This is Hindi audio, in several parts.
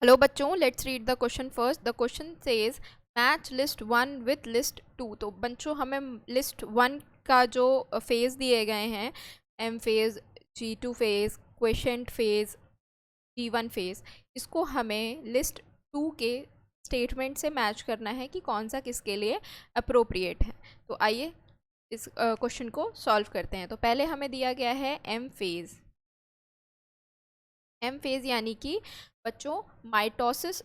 हेलो बच्चों, let's read the question first. The question says match list 1 with list 2। तो बच्चों हमें लिस्ट 1 का जो फेज़ दिए गए हैं, M phase, G2 phase, quiescent phase, G1 phase, इसको हमें लिस्ट 2 के स्टेटमेंट से मैच करना है कि कौन सा किसके लिए अप्रोप्रिएट है। तो आइए इस क्वेश्चन को सॉल्व करते हैं। तो पहले हमें दिया गया है एम फेज़। एम फेज़ यानी कि बच्चों माइटोसिस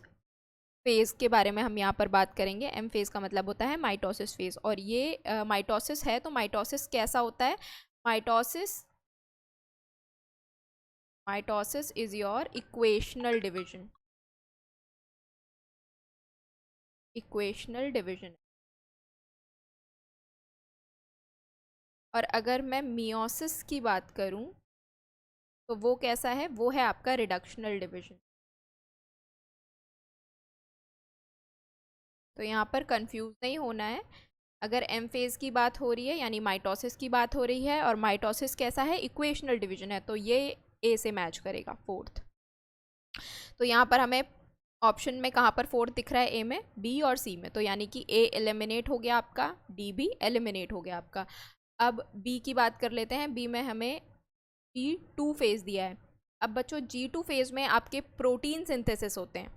फेज़ के बारे में हम यहाँ पर बात करेंगे। एम फेज़ का मतलब होता है माइटोसिस फेज़, और ये माइटोसिस है। तो माइटोसिस कैसा होता है? Mitosis mitosis is your equational division. Equational division. और अगर मैं मियोसिस की बात करूँ तो वो कैसा है? वो है आपका रिडक्शनल डिवीजन। तो यहाँ पर कंफ्यूज नहीं होना है। अगर एम फेज़ की बात हो रही है यानी माइटोसिस की बात हो रही है, और माइटोसिस कैसा है? इक्वेशनल डिवीजन है, तो ये ए से मैच करेगा, फोर्थ। तो यहाँ पर हमें ऑप्शन में कहाँ पर फोर्थ दिख रहा है? ए में, बी और सी में। तो यानी कि ए एलिमिनेट हो गया आपका, डी भी एलिमिनेट हो गया आपका। अब बी की बात कर लेते हैं। बी में हमें G2 फेज़ दिया है। अब बच्चों G2 फेज़ में आपके प्रोटीन सिंथेसिस होते हैं।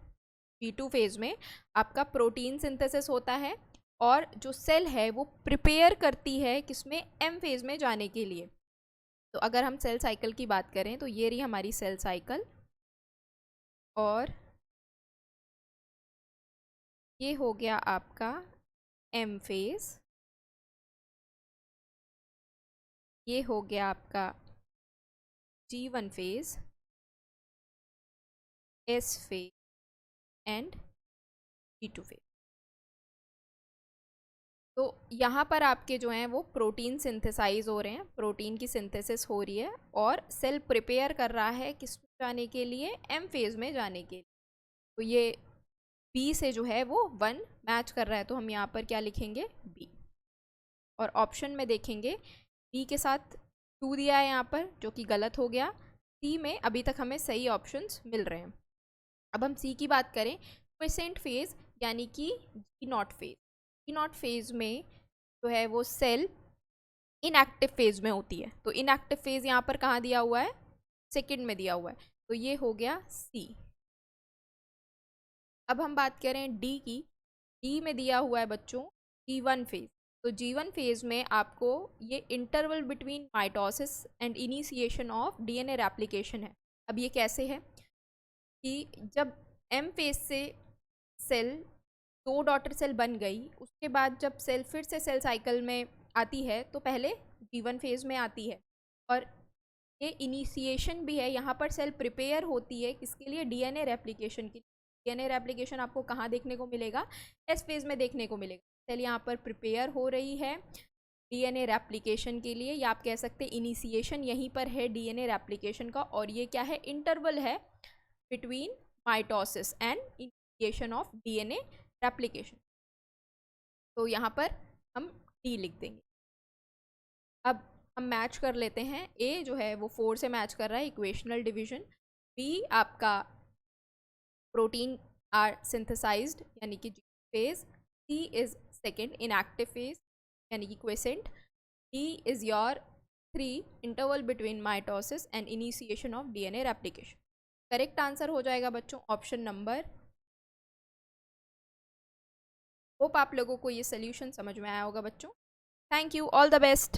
G2 फेज़ में आपका प्रोटीन सिंथेसिस होता है, और जो सेल है वो प्रिपेयर करती है किसमें? एम फेज़ में जाने के लिए। तो अगर हम सेल साइकिल की बात करें तो ये रही हमारी सेल साइकिल, और ये हो गया आपका एम फेज़। ये हो गया आपका G1 phase, S phase and G2 phase. तो यहाँ पर आपके जो हैं वो प्रोटीन सिंथेसाइज हो रहे हैं, प्रोटीन की सिंथेसिस हो रही है, और सेल प्रिपेयर कर रहा है किस में जाने के लिए? एम फेज़ में जाने के लिए। तो ये बी से जो है वो 1 मैच कर रहा है, तो हम यहाँ पर क्या लिखेंगे? बी। और ऑप्शन में देखेंगे बी के साथ 2 दिया है यहाँ पर, जो कि गलत हो गया। सी में अभी तक हमें सही ऑप्शंस मिल रहे हैं। अब हम सी की बात करें, क्वेसेंट फेज़ यानी कि G0 फेज़। G0 फेज़ में जो है वो सेल इनएक्टिव फेज़ में होती है। तो इनएक्टिव फेज़ यहाँ पर कहाँ दिया हुआ है? सेकंड में दिया हुआ है। तो ये हो गया सी। अब हम बात करें डी की। डी में दिया हुआ है बच्चों G1 फेज़। तो G1 फेज़ में आपको ये interval between mitosis and initiation of DNA replication है। अब ये कैसे है कि जब एम फेज़ से सेल 2 डॉटर सेल बन गई, उसके बाद जब सेल फिर से सेल साइकिल में आती है तो पहले G1 फेज़ में आती है, और ये इनिशिएशन भी है। यहाँ पर सेल प्रिपेयर होती है किसके लिए? डीएनए रेप्लिकेशन के लिए। डीएनए रेप्लिकेशन आपको कहाँ देखने को मिलेगा? एस फेज़ में देखने को मिलेगा। सेल यहाँ पर प्रिपेयर हो रही है डीएनए रेप्लिकेशन के लिए, या आप कह सकते हैं इनिशिएशन यहीं पर है डीएनए रेप्लिकेशन का, और ये क्या है? इंटरवल है between mitosis and initiation of DNA replication. तो यहाँ पर हम डी लिख देंगे। अब हम मैच कर लेते हैं। ए जो है वो 4 से मैच कर रहा है, इक्वेशनल डिवीजन। बी आपका प्रोटीन आर सिंथेसाइज्ड यानी कि G phase. C is second inactive phase यानी कि quiescent. D is your 3 interval between mitosis and initiation of DNA replication. Correct answer हो जाएगा बच्चों ऑप्शन नंबर। होप आप लोगों को ये सोल्यूशन समझ में आया होगा बच्चों। Thank you, all the best.